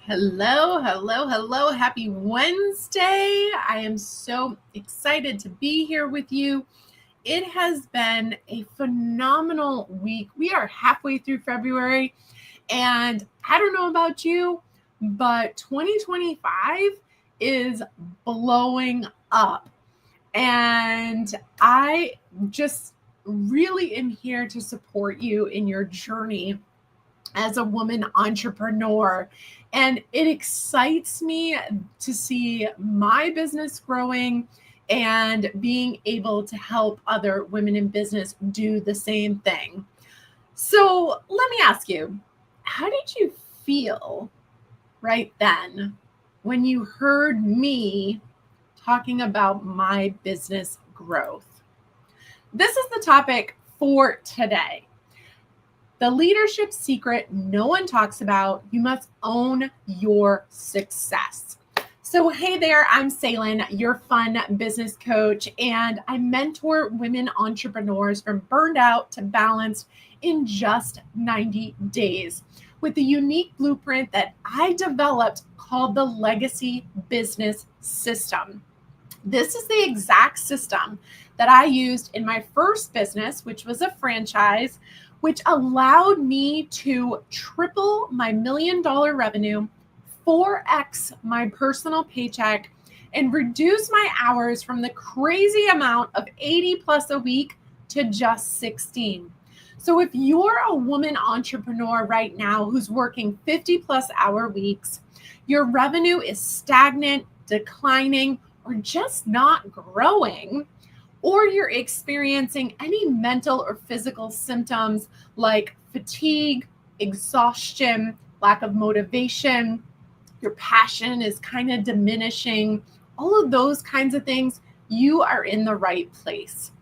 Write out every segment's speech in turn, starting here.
Hello, hello, hello. Happy Wednesday. I am so excited to be here with you. It has been a phenomenal week. We are halfway through February, and I don't know about you, but 2025 is blowing up. And I just really am here to support you in your journey as a woman entrepreneur. And it excites me to see my business growing and being able to help other women in business do the same thing. So let me ask you, how did you feel right then when you heard me talking about my business growth? This is the topic for today. The leadership secret no one talks about. You must own your success. So, hey there, I'm Salen, your fun business coach, and I mentor women entrepreneurs from burned out to balanced in just 90 days with a unique blueprint that I developed called the Legacy Business System. This is the exact system that I used in my first business, which was a franchise, which allowed me to triple my $1 million revenue, 4x my personal paycheck, and reduce my hours from the crazy amount of 80 plus a week to just 16. So if you're a woman entrepreneur right now who's working 50 plus hour weeks, your revenue is stagnant, declining, or just not growing, or you're experiencing any mental or physical symptoms like fatigue, exhaustion, lack of motivation, your passion is kind of diminishing, all of those kinds of things, you are in the right place.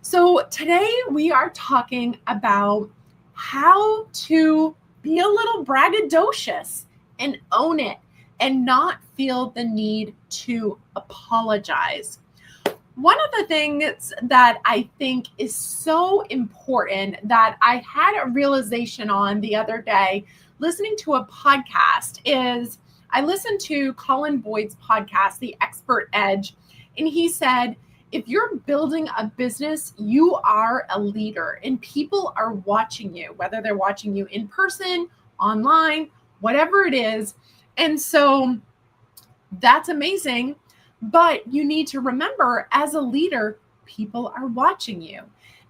So today we are talking about how to be a little braggadocious and own it and not feel the need to apologize. One of the things that I think is so important that I had a realization on the other day listening to a podcast is I listened to Colin Boyd's podcast, The Expert Edge, and he said, if you're building a business, you are a leader and people are watching you, whether they're watching you in person, online, whatever it is. And so that's amazing. But you need to remember, as a leader, people are watching you.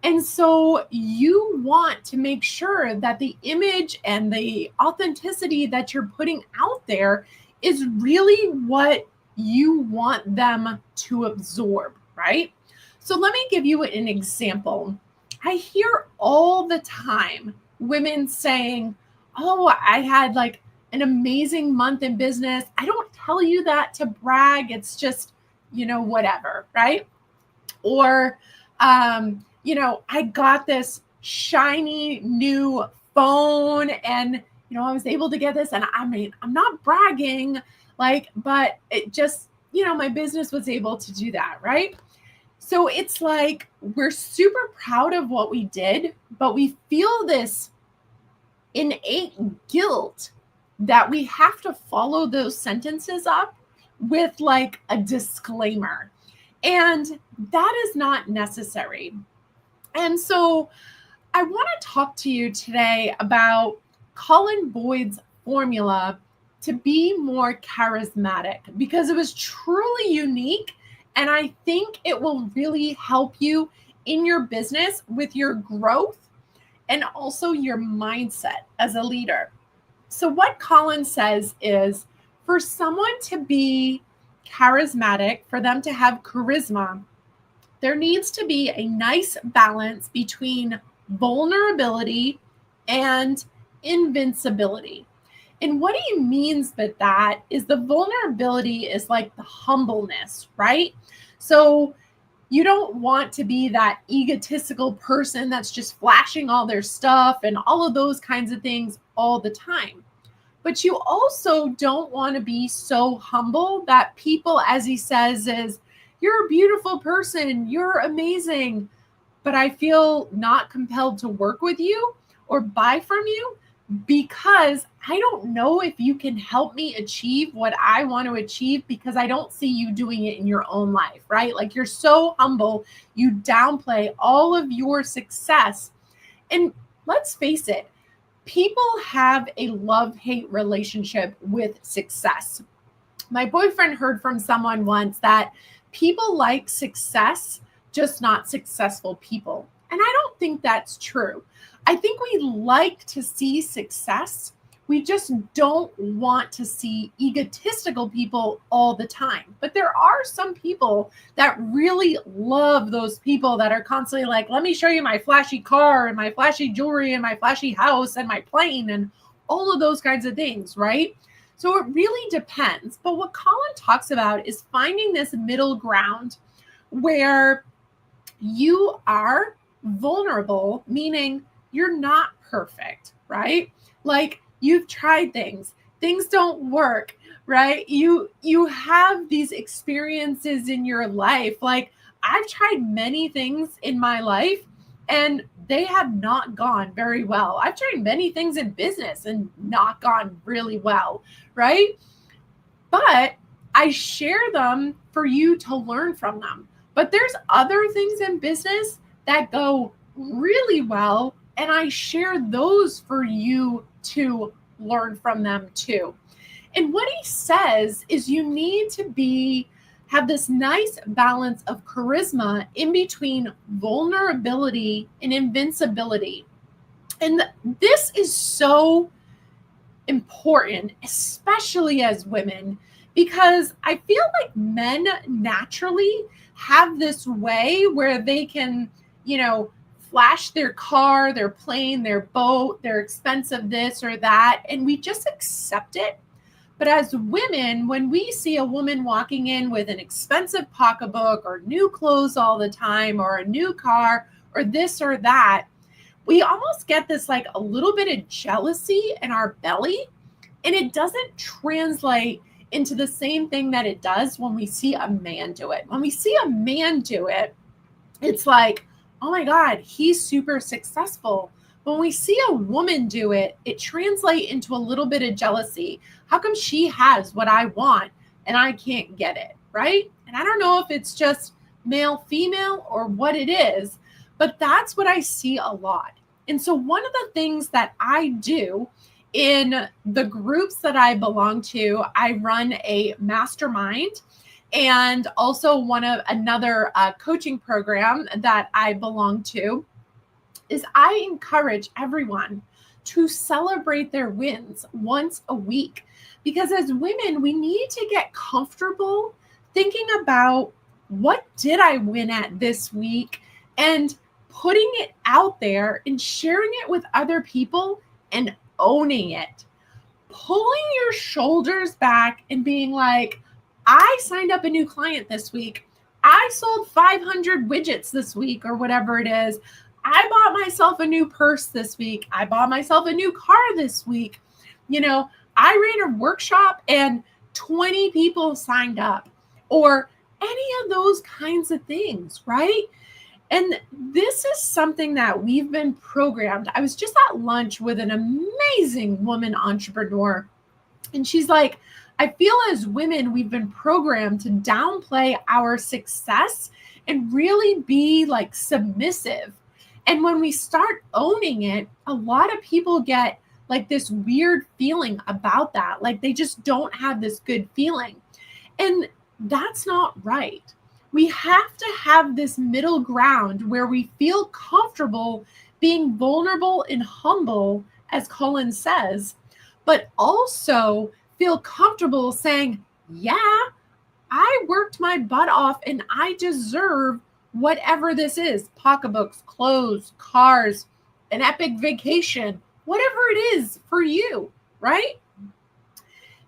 And so you want to make sure that the image and the authenticity that you're putting out there is really what you want them to absorb, right? So let me give you an example. I hear all the time women saying, oh, I had like an amazing month in business. I don't tell you that to brag. It's just, whatever, right? Or, I got this shiny new phone and, I was able to get this. And I mean, I'm not bragging, but it just, my business was able to do that, right? So it's like we're super proud of what we did, but we feel this innate guilt that we have to follow those sentences up with like a disclaimer. And that is not necessary. And so I want to talk to you today about Colin Boyd's formula to be more charismatic because it was truly unique. And I think it will really help you in your business with your growth and also your mindset as a leader. So, what Colin says is for someone to be charismatic, for them to have charisma, there needs to be a nice balance between vulnerability and invincibility. And what he means by that is the vulnerability is like the humbleness, right? So you don't want to be that egotistical person that's just flashing all their stuff and all of those kinds of things all the time. But you also don't want to be so humble that people, as he says, is you're a beautiful person, you're amazing, but I feel not compelled to work with you or buy from you because I don't know if you can help me achieve what I want to achieve because I don't see you doing it in your own life, right? Like you're so humble, you downplay all of your success. And let's face it, people have a love-hate relationship with success. My boyfriend heard from someone once that people like success, just not successful people. And I don't think that's true. I think we like to see success. We just don't want to see egotistical people all the time. But there are some people that really love those people that are constantly like, let me show you my flashy car and my flashy jewelry and my flashy house and my plane and all of those kinds of things, right? So it really depends. But what Colin talks about is finding this middle ground where you are vulnerable, meaning you're not perfect, right? Like you've tried things don't work, right? You have these experiences in your life. Like I've tried many things in my life and they have not gone very well. I've tried many things in business and not gone really well, right? But I share them for you to learn from them. But there's other things in business that go really well, and I share those for you to learn from them too. And what he says is you need to have this nice balance of charisma in between vulnerability and invincibility. And this is so important, especially as women, because I feel like men naturally have this way where they can, flash their car, their plane, their boat, their expensive this or that, and we just accept it. But as women, when we see a woman walking in with an expensive pocketbook or new clothes all the time or a new car or this or that, we almost get this like a little bit of jealousy in our belly, and it doesn't translate into the same thing that it does when we see a man do it. When we see a man do it, it's like, oh my God, he's super successful. When we see a woman do it, it translates into a little bit of jealousy. How come she has what I want and I can't get it, right? And I don't know if it's just male, female, or what it is, but that's what I see a lot. And so one of the things that I do in the groups that I belong to, I run a mastermind and also another coaching program that I belong to, is I encourage everyone to celebrate their wins once a week. Because as women, we need to get comfortable thinking about what did I win at this week and putting it out there and sharing it with other people and owning it. Pulling your shoulders back and being like, I signed up a new client this week. I sold 500 widgets this week or whatever it is. I bought myself a new purse this week. I bought myself a new car this week. I ran a workshop and 20 people signed up, or any of those kinds of things, right? And this is something that we've been programmed. I was just at lunch with an amazing woman entrepreneur, and she's like, I feel as women, we've been programmed to downplay our success and really be like submissive. And when we start owning it, a lot of people get like this weird feeling about that. Like they just don't have this good feeling. And that's not right. We have to have this middle ground where we feel comfortable being vulnerable and humble, as Colin says, but also feel comfortable saying, yeah, I worked my butt off and I deserve whatever this is, pocketbooks, clothes, cars, an epic vacation, whatever it is for you, right?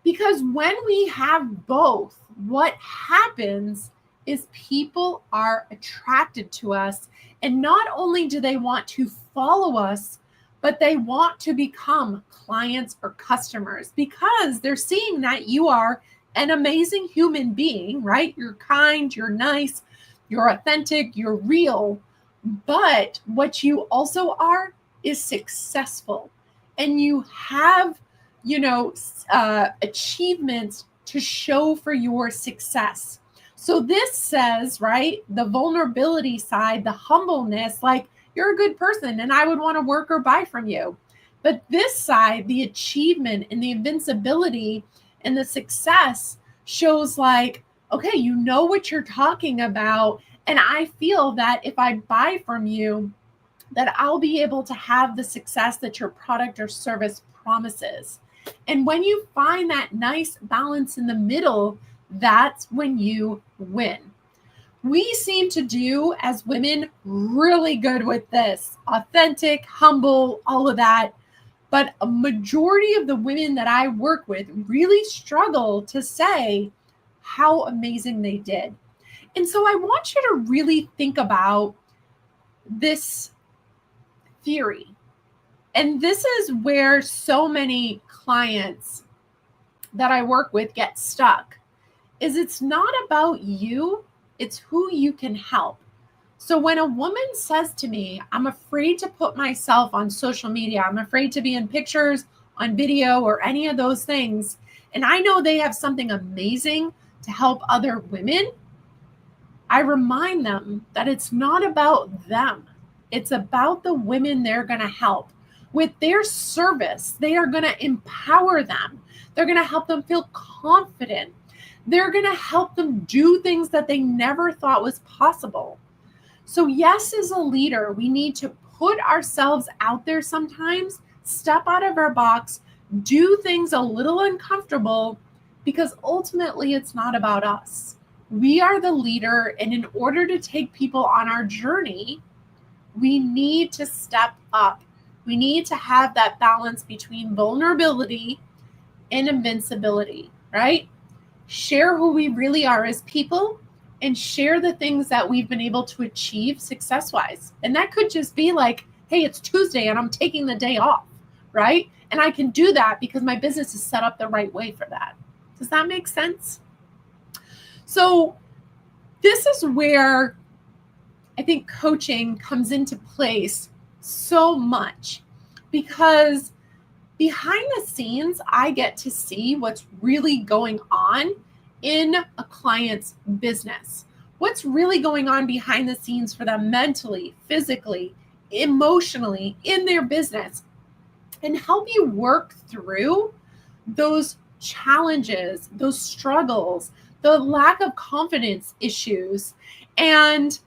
Because when we have both, what happens is people are attracted to us. And not only do they want to follow us, but they want to become clients or customers because they're seeing that you are an amazing human being, right? You're kind, you're nice, you're authentic, you're real. But what you also are is successful. and you have, achievements to show for your success. So this says, right, the vulnerability side, the humbleness, like you're a good person and I would want to work or buy from you. But this side, the achievement and the invincibility and the success shows like, okay, you know what you're talking about. And I feel that if I buy from you, that I'll be able to have the success that your product or service promises. And when you find that nice balance in the middle, that's when you win. We seem to do, as women, really good with this. Authentic, humble, all of that. But a majority of the women that I work with really struggle to say how amazing they did. And so I want you to really think about this theory. And this is where so many clients that I work with get stuck, is it's not about you, it's who you can help. So when a woman says to me, I'm afraid to put myself on social media, I'm afraid to be in pictures, on video, or any of those things, and I know they have something amazing to help other women, I remind them that it's not about them. It's about the women they're going to help. With their service, they are going to empower them. They're going to help them feel confident. They're going to help them do things that they never thought was possible. So yes, as a leader, we need to put ourselves out there sometimes, step out of our box, do things a little uncomfortable, because ultimately it's not about us. We are the leader, and in order to take people on our journey, we need to step up. We need to have that balance between vulnerability and invincibility, right? Share who we really are as people and share the things that we've been able to achieve success-wise. And that could just be like, hey, it's Tuesday and I'm taking the day off, right? And I can do that because my business is set up the right way for that. Does that make sense? So this is where I think coaching comes into place so much, because behind the scenes, I get to see what's really going on in a client's business. What's really going on behind the scenes for them mentally, physically, emotionally in their business, and help you work through those challenges, those struggles, the lack of confidence issues. And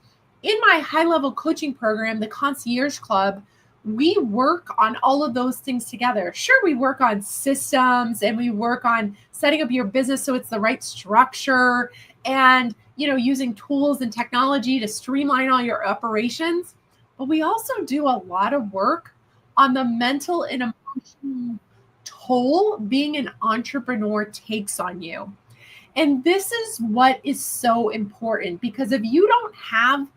in my high-level coaching program, the Concierge Club, we work on all of those things together. Sure, we work on systems and we work on setting up your business so it's the right structure and, using tools and technology to streamline all your operations. But we also do a lot of work on the mental and emotional toll being an entrepreneur takes on you. And this is what is so important, because if you don't have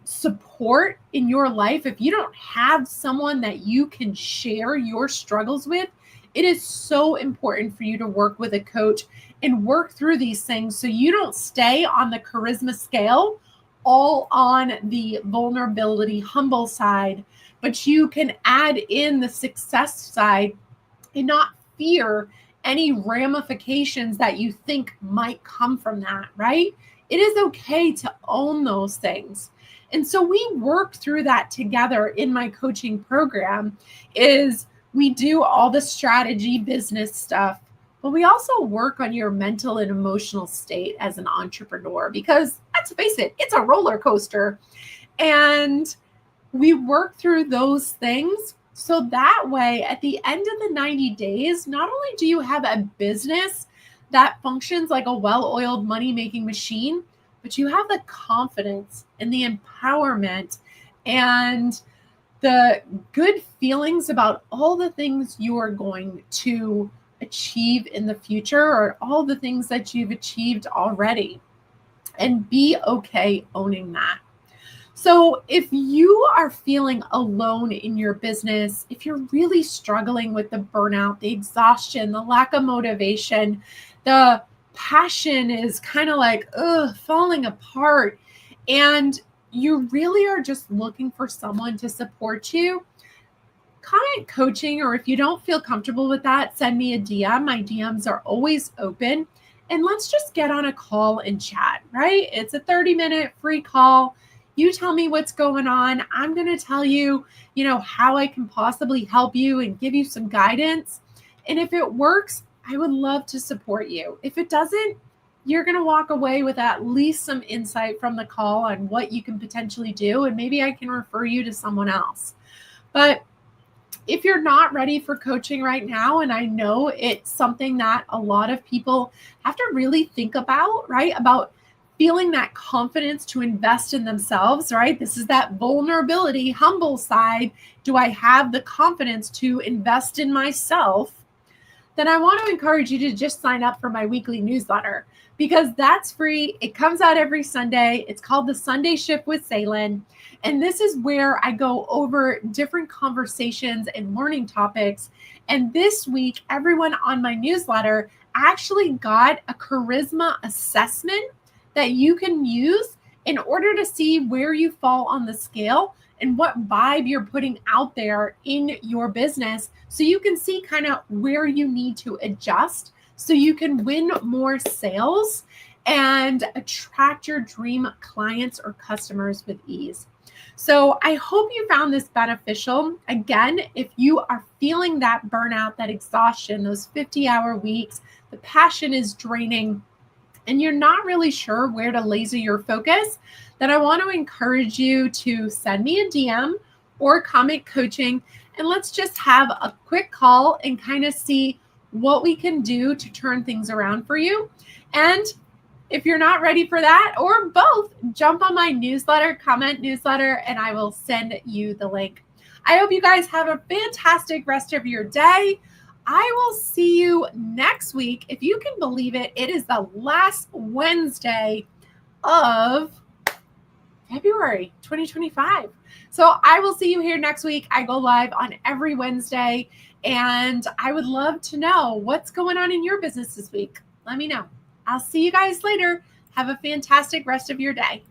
support in your life, if you don't have someone that you can share your struggles with, it is so important for you to work with a coach and work through these things so you don't stay on the charisma scale, all on the vulnerability, humble side, but you can add in the success side and not fear any ramifications that you think might come from that, right? It is okay to own those things. And so we work through that together in my coaching program. Is we do all the strategy business stuff, but we also work on your mental and emotional state as an entrepreneur, because let's face it, it's a roller coaster. And we work through those things so that way at the end of the 90 days, not only do you have a business that functions like a well-oiled money-making machine, but you have the confidence and the empowerment and the good feelings about all the things you are going to achieve in the future, or all the things that you've achieved already, and be okay owning that. So if you are feeling alone in your business, if you're really struggling with the burnout, the exhaustion, the lack of motivation, the passion is kind of like, falling apart, and you really are just looking for someone to support you, comment coaching, or if you don't feel comfortable with that, send me a DM. My DMs are always open. And let's just get on a call and chat, right? It's a 30-minute free call. You tell me what's going on. I'm going to tell you, how I can possibly help you and give you some guidance. And if it works, I would love to support you. If it doesn't, you're going to walk away with at least some insight from the call on what you can potentially do. And maybe I can refer you to someone else. But if you're not ready for coaching right now, and I know it's something that a lot of people have to really think about, right? About feeling that confidence to invest in themselves, right? This is that vulnerability, humble side. Do I have the confidence to invest in myself? Then I want to encourage you to just sign up for my weekly newsletter, because that's free. It comes out every Sunday. It's called the Sunday Shift with Ceylin. And this is where I go over different conversations and learning topics. And this week, everyone on my newsletter actually got a charisma assessment that you can use in order to see where you fall on the scale and what vibe you're putting out there in your business, so you can see kind of where you need to adjust so you can win more sales and attract your dream clients or customers with ease. So I hope you found this beneficial. Again, if you are feeling that burnout, that exhaustion, those 50-hour weeks, the passion is draining, and you're not really sure where to laser your focus, then I want to encourage you to send me a DM or comment coaching, and let's just have a quick call and kind of see what we can do to turn things around for you. And if you're not ready for that, or both, jump on my newsletter, comment newsletter, and I will send you the link. I hope you guys have a fantastic rest of your day. I will see you next week. If you can believe it, it is the last Wednesday of February 2025. So I will see you here next week. I go live on every Wednesday, and I would love to know what's going on in your business this week. Let me know. I'll see you guys later. Have a fantastic rest of your day.